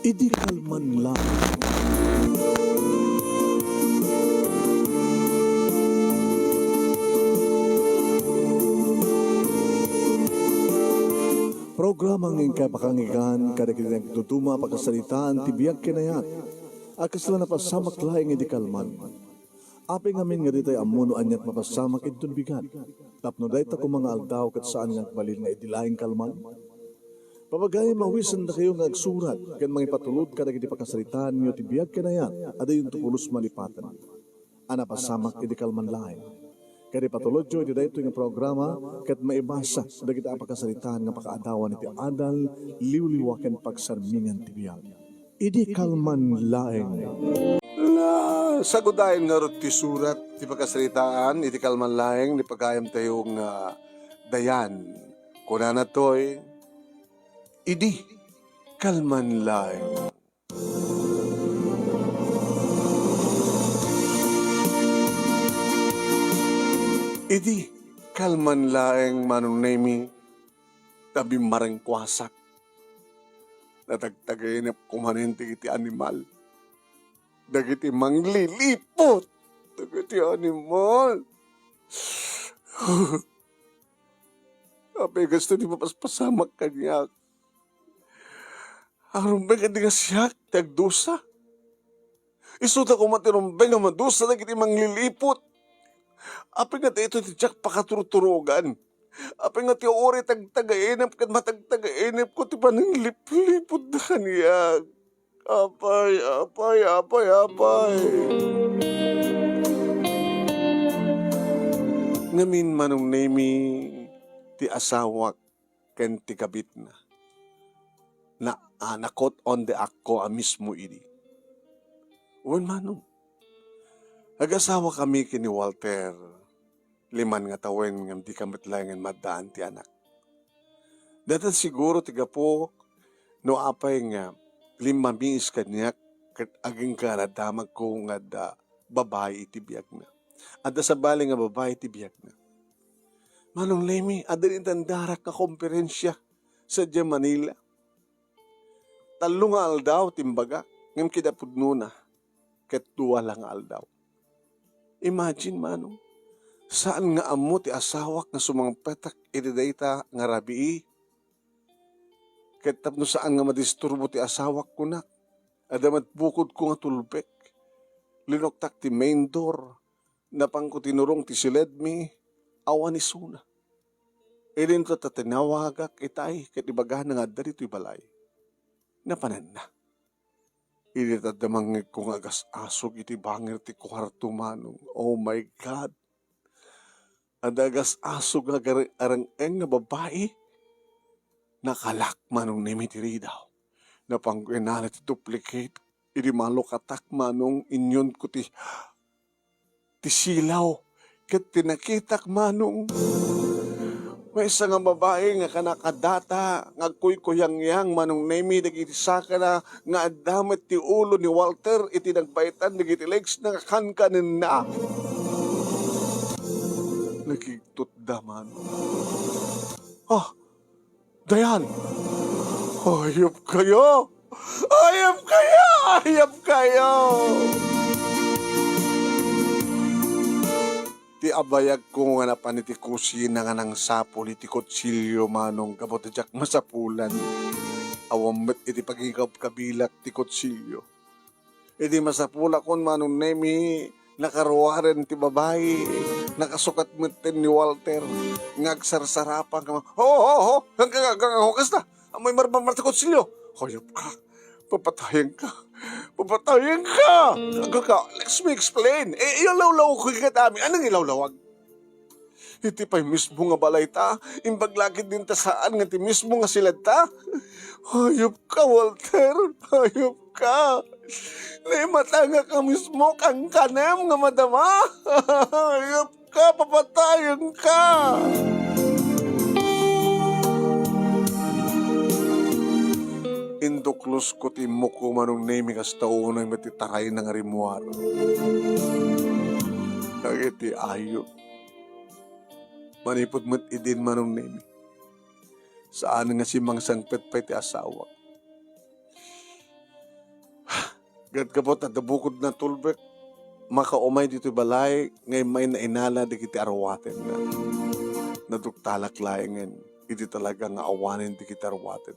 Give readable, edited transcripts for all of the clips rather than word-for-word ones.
Idi kalman lang. Programa ng kapakangigan, kadakilang tutuma pagkasalitaan, tibiyag kinayat, akasla na pasamak laing idi kalman. Aping amin nga ditay amuno anyat mapasamak itun bigat. Tapno day ta mga aldaw kat saan nga balil nga idilaing kalman. Papagay mawisan na kayo nga agsurat, kan mga ipatulod kadagiti pakasalitaan niyo tibiyag kinayat, ada yung tupulos malipatan. Ana pasamak idi kalman laing. Kaya patulod jo, iti dahito yung programa, kat maibasa, dagiti apakasalitaan nga pakaadawan iti adal, liwliwaken pagsarmingan tibiyag. Idi kalman laeng. Na sagudayan nga ron ti surat, ti pagkasalitaan, iti kalman laeng, ni pagkayam tayong dayan. Kuna na to'y, idi kalman laeng. Idi kalman laeng manong nemi, tabi mareng kwasak. Natagtagayin na kumaninti iti animal. Dagiti manglilipot. Dagiti animal. Ape gusto di mapaspasamak kanyak. Arumbeng nga siyak, tagdusa. Isuta ko matirumbeng nga madusa dagiti manglilipot. Ape nga ito ti Jack pakaturuturugan. Ape nga ti ori tagtagainap kat matagtagainap ko ti pananglip-lipot na kaniyag. Apay. Ngamin manong nemi ti asawak ken ti kabit na anakot on the ako mismo idi. Uwan manong. Nag-asawa kami kini Walter, 5 nga tawen ngam di kamit langan maddaan ti anak. Datan siguro tiga po, no apay nga, 5 miis kanyak, kat aging ka nadamag ko nga da babae iti biyag na. At sa bali nga babae iti biyag na. Manong Lemi, adalin tandarak ka komperensya sa Manila. Talo nga aldaw, timbaga, ngam kidapudno na, kat 2 lang aldaw. Imagine manong, saan nga amo ti asawak nga sumangpetak iti dayta nga rabii? Ket tapno saan nga madisturbo ti asawak ko na? Adamat bukod ko nga tulbek. Linoktak ti main door. Napang ko tinurong ti siledmi. Awan ni suna. Ilin to tatinawagak itay ket ibaga nga adda dito'y balay. Napanan na. Initadamang kong agas asog iti bangir ti kwarto manong. Oh my God! Adagas asog arang-eng nga babae. Nakalak manong nemitiri daw. Napangguenala ti duplicate. Iti malukatak manong inyon ko ti silaw. Ket tinakitak manong. May isa nga babae nga kanakadata, nga kuy-kuyang-yang manong nemi, nagitisa na nga adamit ti ulo ni Walter, iti nagbaitan, nagiti legs na kankanin na. Nagigtut daman. Dayan! Hayop kayo! Hayop kayo! Hayop kayo! Ti abayag ko nga napanitikusin na nga ng sapol iti kutsilyo manong kabotadyak masapulan. Awamet iti pagigab kabilak ti kutsilyo. Iti masapula kon manong nemi nakaruwaren ti babae. Nakasukat meten ni Walter. Ngagsarsarapan ka. Ho! Hukas na! Amoy marmamar ti kutsilyo. Hayop ka. Papatayin ka. Let's me explain. Ilawlaw ko kikatami. Anong ilawlawag? Iti pa'y mismo nga balay ta. Imbaglagid din ta saan nga ti mismo nga silad ta. Hayop ka, Walter. Hayop ka. Naimata nga ka mismo kang kanem nga madama. Hayop ka. Papatayin ka. Induklos ko ti mo ko manong nemi kas taon ay matitaray ng rimuar. Kagiti ayo. Manipod mo't idin manong nemi. Saan nga si Mang Sangpet pa iti asawa. Gad kapot at bukod na tulbek, makaumay dito balay, ngay may nainala di kiti arwaten na. Naduktalak layangan, iti talaga nga awanin di kiti arwaten.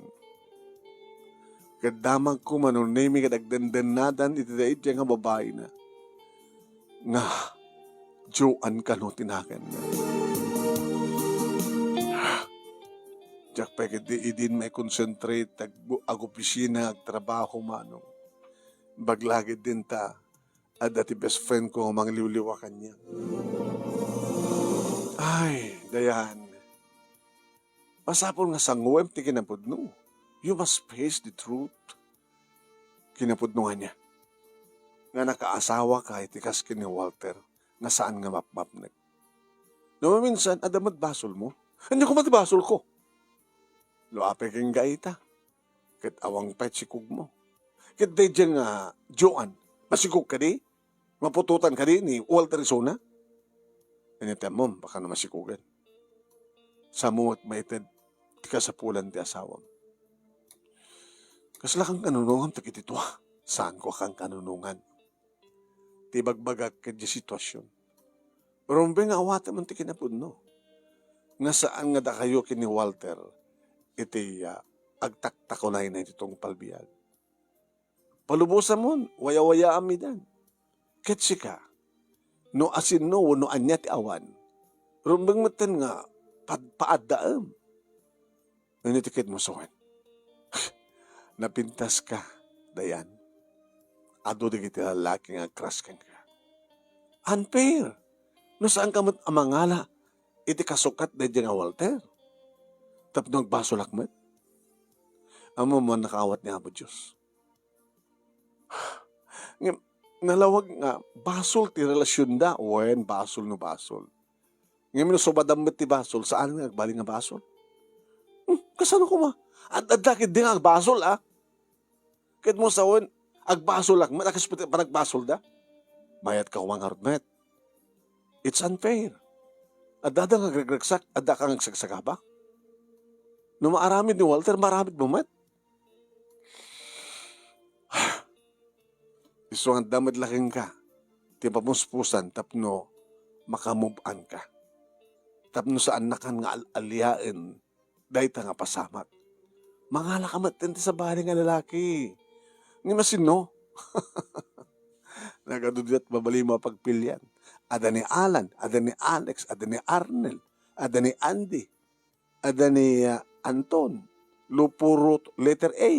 Kadamag ko manunimi kadagdandan iti daid nga babae na. Nga, Joan ka no tinakan na. Diyak pa idin may concentrate ag opisina ag trabaho manong. Baglagid din ta at dati best friend ko mang liwliwakan niya. Ay, dayan. Pasapol nga sanguwem ti kinapudno. You must face the truth. Kinapudno nga niya. Nga nakaasawa ka itikas kini Walter nga saan nga mapmapnag. No minsan, adamat basol mo. Hindi ko matibasol ko. Luape kang gaita. Kit awang pet sikug mo. Kit day dyan nga, Joan, masikug ka di? Mapututan ka di ni Walter Isona? Ganyan mo, baka na masikugan. Samuat maited, di ka sa pulan ti asawam. Kasla kang kanunungan, takit ito. Saan ko kang kanunungan? Ti bagbagag ka di sitwasyon. Rumbe nga awata man ti kinapudno. Nga saan nga da kayo kini Walter, iti agtaktakunay na itong palbiyag. Palubusan mo, waya-waya amidan. Ketsi ka, no asin no anya ti awan. Rumbang matan nga, paaddaam. Nanitikit mo suwan. Napintas ka, dayan. Ado di kiti lalaki nga crush ka. Unfair. No saan ka amangala, iti kasukat na dyan nga Walter. Tapno agbaso lakmat. Amo mo nakawat ni Apo Diyos. Nalawag nga, basol ti relasyon da. Wen, basol no basol. Ngayon subadamit ti basol, saan nga agbaling nga basol? Kasano ko ma? At dakit din nga agbasol Kahit mo sa wen, agbasol lakmat, akaspiti pa nagbasol da. Mayat ka kumang harmet. It's unfair. At dada nga agragsak, at da kang agsagsagabak. No maaramid ni Walter, maramid mo mat. Iso ang damad laking ka. Ti pamuspusan, tapno makamuban ka. Tapno saan nakan nga aliyain, dahi ta nga pasamak. Mangala ka matin sa bahay nga lalaki. Nga masino. Nagadudyat babali mo pagpilyan. Ada ni Alan, ada ni Alex, ada ni Arnel, ada ni Andy, ada ni Anton, Lupurot, letter A.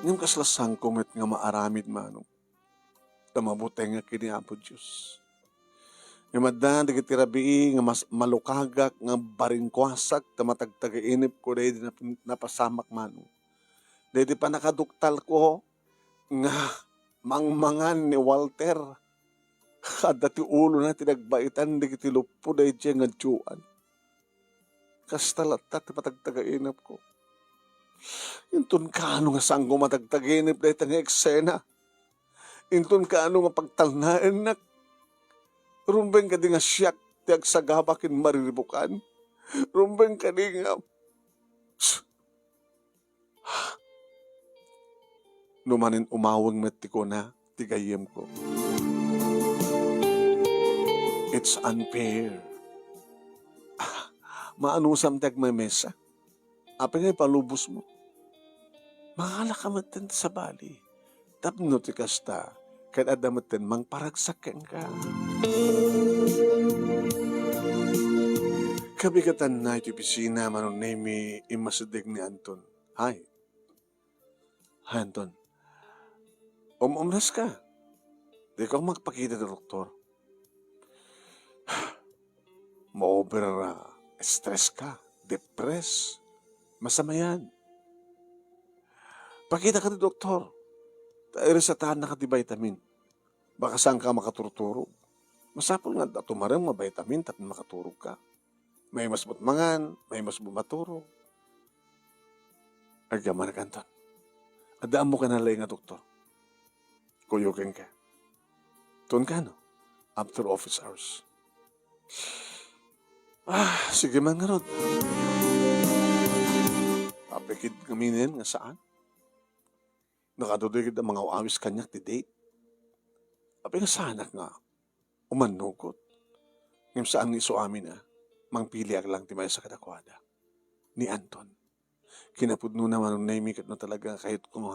Ngam kaslasang kumet nga maaramid manong. Tamabutay nga kini Apo Diyos. Nga madan, dagitirabii, nga mas malukagak, nga baringkwasak, tamatagtagainip ko, dahil napasamak manong. Dahil pa nakaduktal ko, nga mangmangan ni Walter. Kada ti ulo na tinagbaitan, di kiti lupo dahil dyan nga Joan. Kastalat ti patagtagainip ko. Intun kaano nga saan ko matagtaginip dahil nga eksena. Intun kaano nga pagtalnain na. Rumbeng ka di nga siyak ti agsagabakin mariribukan. Rumbeng ka di nga. Numanin umawang mati ko na tigayem ko. It's unfair. Maanusam tag may mesa. Apa nga palubos mo? Mangala ka matin sa bali. Tapno ti kasta, kahit adamatin mang paragsakin ka. Kabigatan na iti pisina manon nemi imasidig ni Anton. Hi. Hi, Anton. Umumras ka. Di ko magpakita ng doktor. Ma-over stress ka. Depress. Masama yan. Pakita ka ni doktor. Resetahan na ka di vitamin. Baka saan ka makaturturog. Masapol nga tumarang mavitamin tapos makaturog ka. May mas butmangan, may mas bumaturog. Agyaman ka, Anton. Adaan mo ka na lang nga doktor. Kuyukin ka. Tuon ka, no? After office hours. Sige man nga ron. Papikid kaminin nga saan? Nakadudoy kita mga awis kanyak ti date. Apay nga sanak nga, umanugot. Ngayon saan ni so amin mangpili ag lang ti may sa kadakwada. Ni Anton. Kinapudno naman ang naimikot na talaga kahit kung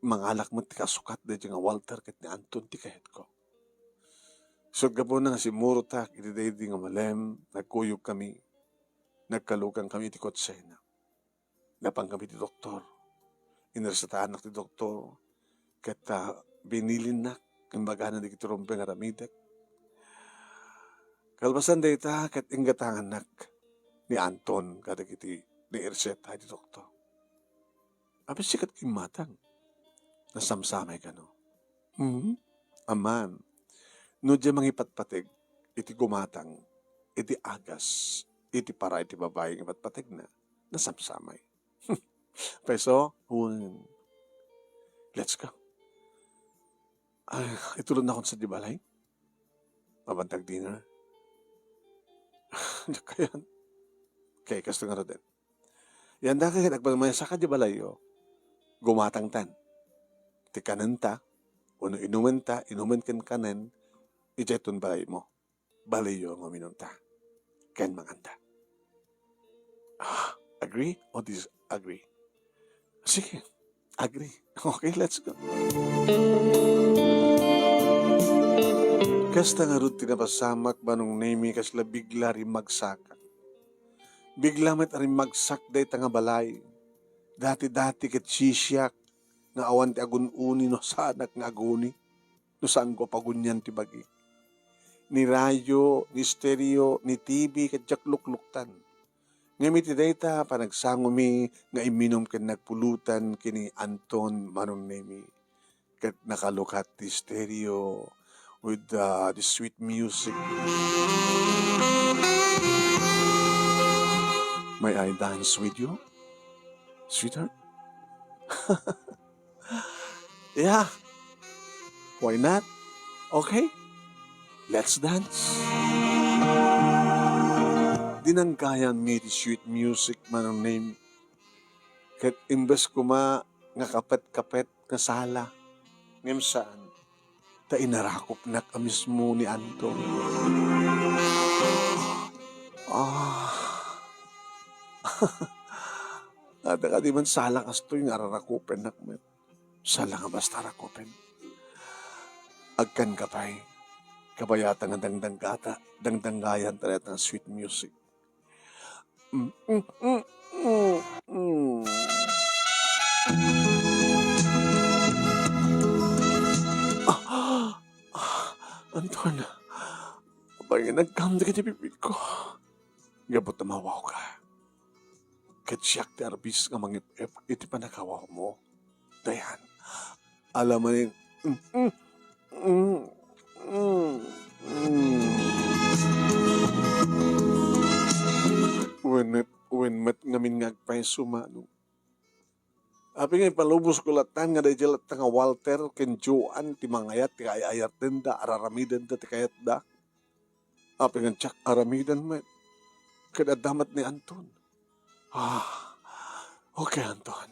mangalak mo ti kasukat da nga Walter kat ni Anton ti kahit ko. So gapo na nga si Murutak, iti nga malem, nagkuyog kami, nagkalukan kami ti kotsena. Napang kami ti doktor. Inarsataan na ti doktor, kat binilin na, kumbaga na di kiturumpe nga ramidak. Kalbasan data, kat inggatangan nak ni Anton, kada kiti ni Irseta ti doktor. Abi sikat kimatang, nasamsamay ka no. Aman, no di mangipatpatig, iti gumatang, iti agas, iti para iti babae ng ipatpatig na, nasamsamay. Peso, let's go. Ay, itulog na akong sa dibalay. Mabantag dinner. Kayan. Kaya kasto nga rin. Yan da kaya nagpagmaya sa dibalay yo. Gumatang tan. Ti kananta. Uno inuman ta. Inuman kan kanan. Ijetun balay mo. Balay yo ang uminunta. Ken manganta. Agree or disagree? Sige, agree. Okay, let's go. Kasta nga rin tinapasamak banong nemi kasla bigla rin magsakak. Bigla met rin magsak day tanga balay. Dati-dati ket sisyak nga awan ti agun-uni no sanak nga aguni. No saan ko pagunyan ti bagi. Ni radyo, ni stereo, ni TV ket jaklukluktan. Ngamit data panagsangumi nga iminom ken nagpulutan kini Anton manong nemi ket nakalukat ti stereo with the sweet music. May I dance with you, sweetheart? Yeah, why not? Okay, let's dance. Dinangkayan mi ti sweet music manong name. Ket imbes kuma nga kapet-kapet nga sala. Ngem saan? Ta inarakop na ka mismo ni Anton. Ada ka di man sala kastoy nga rarakupen nakmet. Sala nga basta rakupen. Agkan kapay. Kabayata nga dangdanggayan tayo ng sweet music. Anton, kapag nagkamda ka di bibig ko, gabot na mawaw ka. Katsyak ti arbis nga mangip-ip, iti pa nakawaw mo. Dayan, alam mo rin, when met ngamin ngagpay sumano. Abi nga ipalubos ko latan nga dahil lahat nga Walter, ken Joan, ti mangayat, ti ayayat din da, araramidan da, ti kayat da. Abi nga tsak aramidan met. Kadadamat ni Anton. Okay Anton.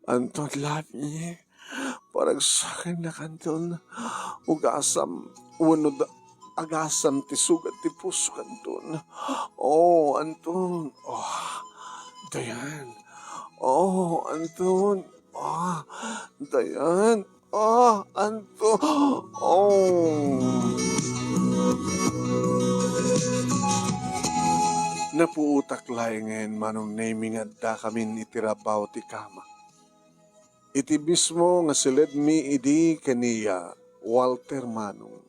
Anton, love me. Parang sa akin na Anton. Ugasam, agasam ti sugat ti puso Anton. Oh, Anton. Oh, Dayan. Oh, Anton. Oh, Dayan. Oh, Anton. Oh. Napuutak laingen manong naming adda kamin itirabaw ti kama. Iti mismo nga silid mi idi kaniya Walter Manong.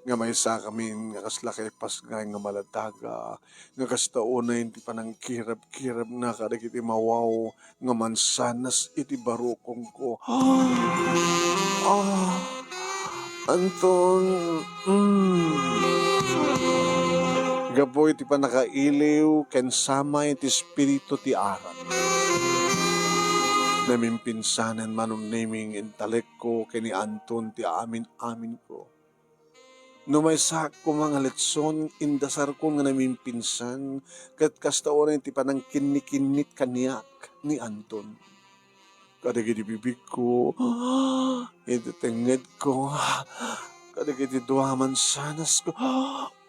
Nga may sa kamin nga kaslakay pasgay nga malataga. Nga kastaunay ti panang kirab-kirab na kadag iti mawaw nga mansanas iti barukong ko. Anton. Gaboy ti panakailiw ken samay ti espiritu ti arat. Namimpinsanan manong naming intalek ko kini Anton ti amin ko. Numaysak ko mga letson, indasar ko nga namimpinsan, kat kastaoran ti panang kinikinit kaniyak ni Anton. kadagiti bibig ko, iti tenged ko, kadagiti duwaman sanas ko.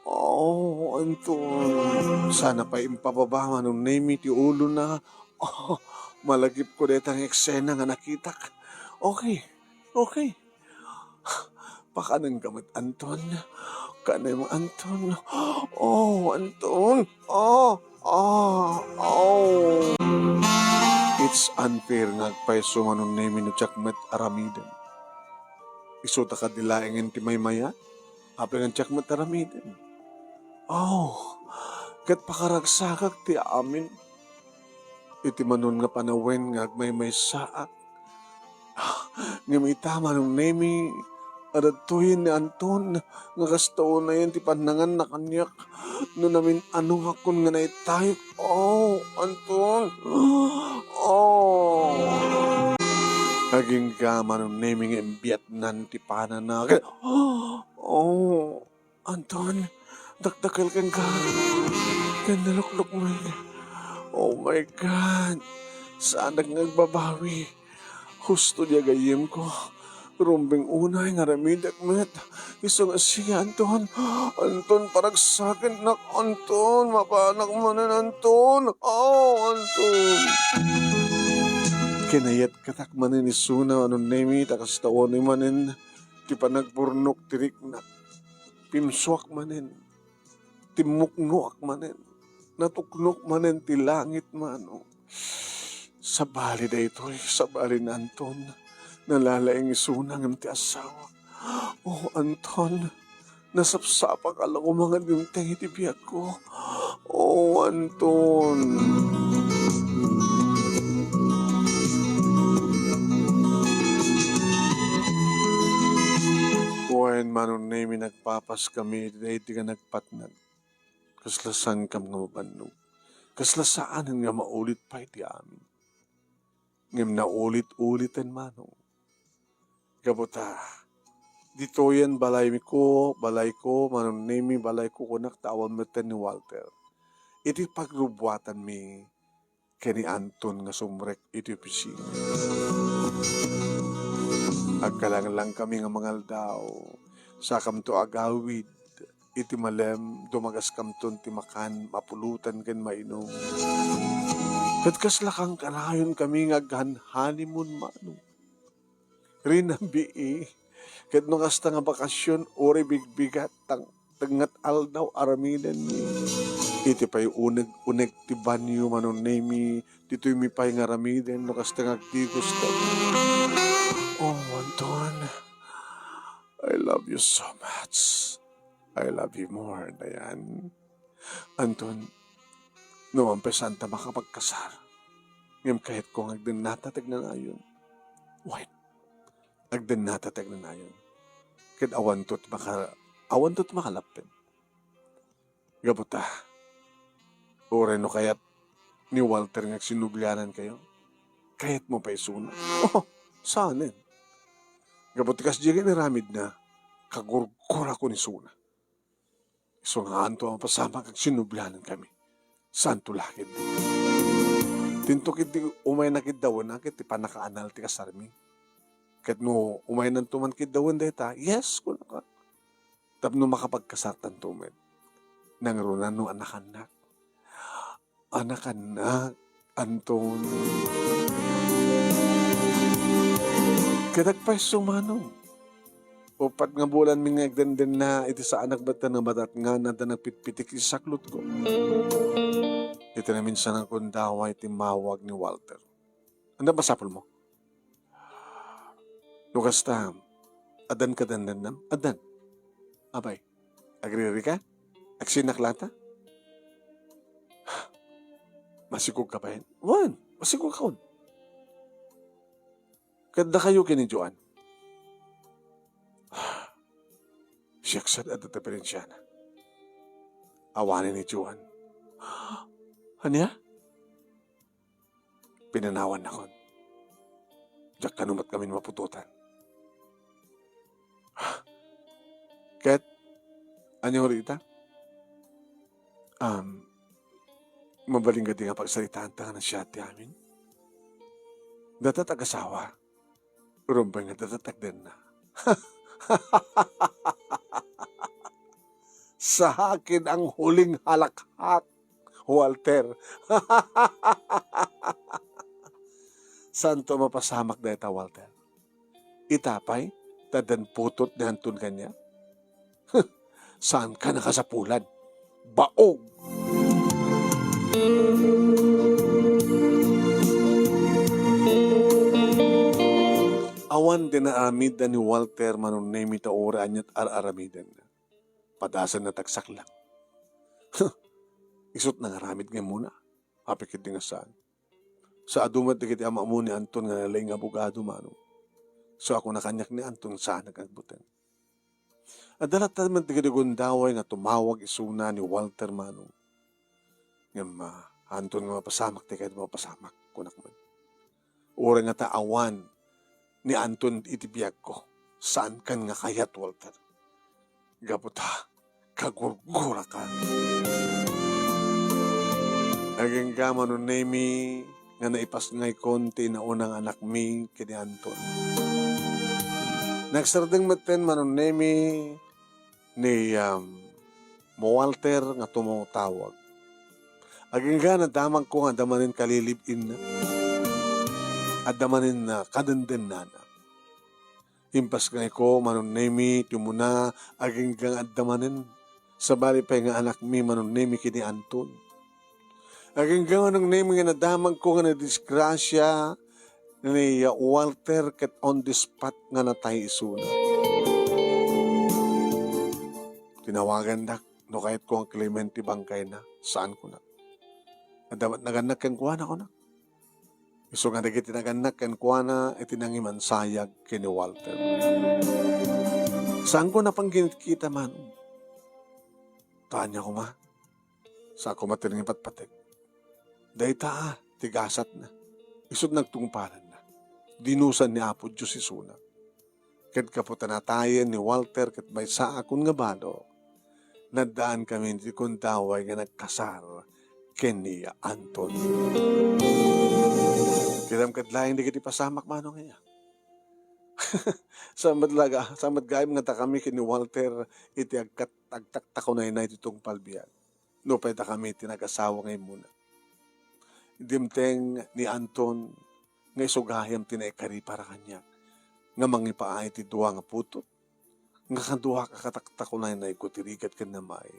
Oh, Anton, sana pa impababa nung name ti ulo na. Oh, malagip ko detang eksena nga nakita. Okay, okay. Pakanan kamot, Anton. Kanay mo, Anton. Oh, Anton. Oh. It's unfair nga agpaiso nga nung name ni Chakmet Aramiden. Isuta ka dilaingin ti maymaya. Ape nga Chakmet Aramiden. Oh, kat pakaragsakak ti amin. Iti manon nga panawen nga agmay saak. Nga may tama nung nemi. Adatuhin ni Anton. Nga kasto na yan ti panangan na kanyak. No namin ano hakon nga naitayok. Oh, Anton. Oh. Naging gama nung nemi nga imbiyat nan ti pananagan. Oh, Anton. Dakdakal kang ka. Kanaluklok mo. Oh my God. Saan nagbabawi? Husto diya gayim ko. Rumbing unay nga ramidak met. Iso nga siya, Anton. Anton, paragsakin nak, Anton. Mapanak mo na, Anton. Oh, Anton. Kinayat katak manin isuna, anong nemi, takas taon ni manin. Ti panagpurnok tirik na. Pimswak manin. Timuknoak manin. Natuknok manin ti langit mano. Sa bali da ito, sa bali na Anton, nalalaing isunang ang ti asawa. Oh, Anton, nasapsapak ala ko mga dintay iti biyak ko. Oh, Anton. Kuwain manon nami nagpapas kami, dahil di ka nagpatnag. Kaslasan kam nga mabanong. Kaslasaan nga maulit pa iti amin. Ngem na ulit-ulitan manong. Gabuta, dito yan balay ko, manon nemi balay ko kunak tawan meten ni Walter. Iti pagrubuatan mi kani Anton nga sumrek iti opisina. Agkalang lang kami nga mangal daw, sakam to agawid, iti malem, dumagas kamton ti makan, mapulutan ken mainom. Kat kaslakang kanayon kami nga honeymoon mano. Rinabi kat nung kasta nga bakasyon, ori bigbigat, tangat aldaw aramidan ni. Iti pa'y uneg ti banyo manon nemi, dito'y mi pa'y nga ramiden, nung kasta nga agtigos ka. Oh, Anton, I love you so much. I love you more, Dayan. Anton, no ampesan ta makapagkasar. Ngem kahit kung agden natatag na ngayon. Wait, agden natatag na ngayon. Kahit awan to't makalapin. Gabuta, ore no kayat ni Walter nga sinuglyanan kayo. Kahit mo pa isuna. Oh, saanin? Gabuta kas jiri ni Ramid na kagurgura ko ni Suna. So nga anto ang pasama kag sinuglyanan kami. Santo lakid. Tintukid ti umay na kidawan na kit ti panakaanal ti kasarmi. Kat no umay nan tuman kidawan deta, yes, kuna ka. Tapno makapagkasartan tumen. Nangrunan no anak-anak. Anak-anak, Anton. Kadagpay sumanong. Upat nga bulan mi nga agdenden na iti sa anak bata na batat nga na nagpitpitik isaklot ko. Ito na minsan ang kundawa iti mawag ni Walter. Ano ba sapol mo? Lukas ta, adan ka dandan. Adan. Abay, agriri ka? Agsinaklata? Masikog ka pa yun? Wan, masikog ka on. Kada kayo kinidyoan. Siyaksad at diferensya na. Awanin ni Juan. Anya? Pinanawan na kon. Diyak kanumat kami mapututan. Ket, anyo rita? Mabaling gadi nga pagsalitaan ta nga na siya ti amin. datatag asawa. Rumpay nga datatag din na. Sa akin ang huling halakhak, Walter. Santo mapasamak na ita, Walter. Itapay, tadan putot na hantun kanya. Saan ka nakasapulan? Baog! Awan din na aramidan ni Walter manunemi ta ora anyat aramidan na. Padasan na tagsak lang. Isot na ngaramid nga muna. Apikit nga saan. Sa adumat di kiti ama mo ni Anton nga nalay nga abogado mano. So ako nakanyak ni Anton saan nagagbutan. Adalat naman di kiti gundaway nga tumawag isuna ni Walter mano. Nga Anton nga mapasamak di kiti mapasamak. Kunak man. Ora nga taawan ni Anton itibiyag ko. Saan kan nga kayat, Walter? Gabuta, kagurgura ka. Aging gama nun nemi nga naipas ngay konti na unang anak mi kini Anton. Nagsardeng maten manon nemi ni mo Walter nga tumutawag. Aging gana damang ko nga damanin kalilibin na. At damanin na kadenden na na. Impas nga ko manon nemi timuna aging gang at damanin. Sabali pa nga anak mi manon nemi kini Anton. Aging gang anong nemi nga nadamang ko nga na disgrasya ni Walter ket on the spot nga natay isuna. Tinawagan dak no kahit ko ang Clemente Bangkay na saan ko na. Adamat naganak kang kuha na ko na. Iso nga naging tinaganak kan kuana itinangiman sayag kini Walter. Saan ko na pang kita man? Tanya ko ma. Sa ako matiring patpatik. Dahi taa, tigasat na. Isod nagtungparan na. Dinusan ni Apo Diyos isuna. Kat kaputanatayan ni Walter kat may sa akong nga bado. Nadaan kami di kong daway nga nagkasar kini Anton. Kiram kadlayan di kiti pasamak mano nga. Samad gayam nga ta kami kini Walter iti agtaktak ko na itong palbiyan. No pa ita kami tinag-asawa ngayon muna. Dimteng ni Anton nga isugahayam tinaikari para kanya. Nga mangipaay ti duwa nga putot. Nga kaduha kakataktak ko na ikutirigat ka na may.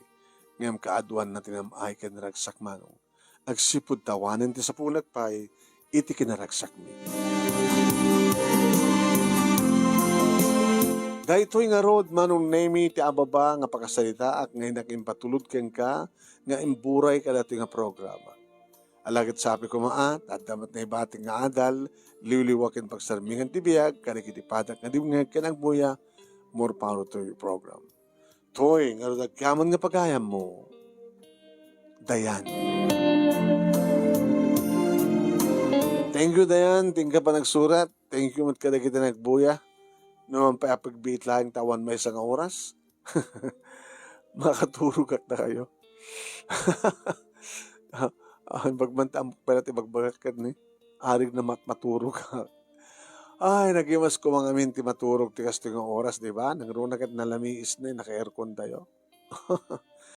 Ngam kaaduan na tinamay ka naragsak manong. Agsipod tawanan ti sa punat pa'y iti kinaragsak mi. Dahito'y nga rod manong nemi ti ababa nga pakasalita ak ngay nakimpatulod ken ka nga imburay ka dati nga programa. Alagit sabi ko maat at damat na ibating nga adal liwliwakin pagsarmingan ti biyag karikitipadak nga dimngag kenang buya more power to your program. Toy nga rod agkaman nga pagayam mo. Dayan. Thank you, Dayan. Tingka pa nagsurat. Thank you, mat kada kita nagbuya. Naman pa apagbiit lang tawan may isang oras. Makaturog at na kayo. Pagmantaan pa natin magbagak ka ni. Arig na maturog ka. Ay, nagimas ko mga minti maturog tikas tingang oras, di ba? Nangrunag at nalamiis na, naka-aircon tayo.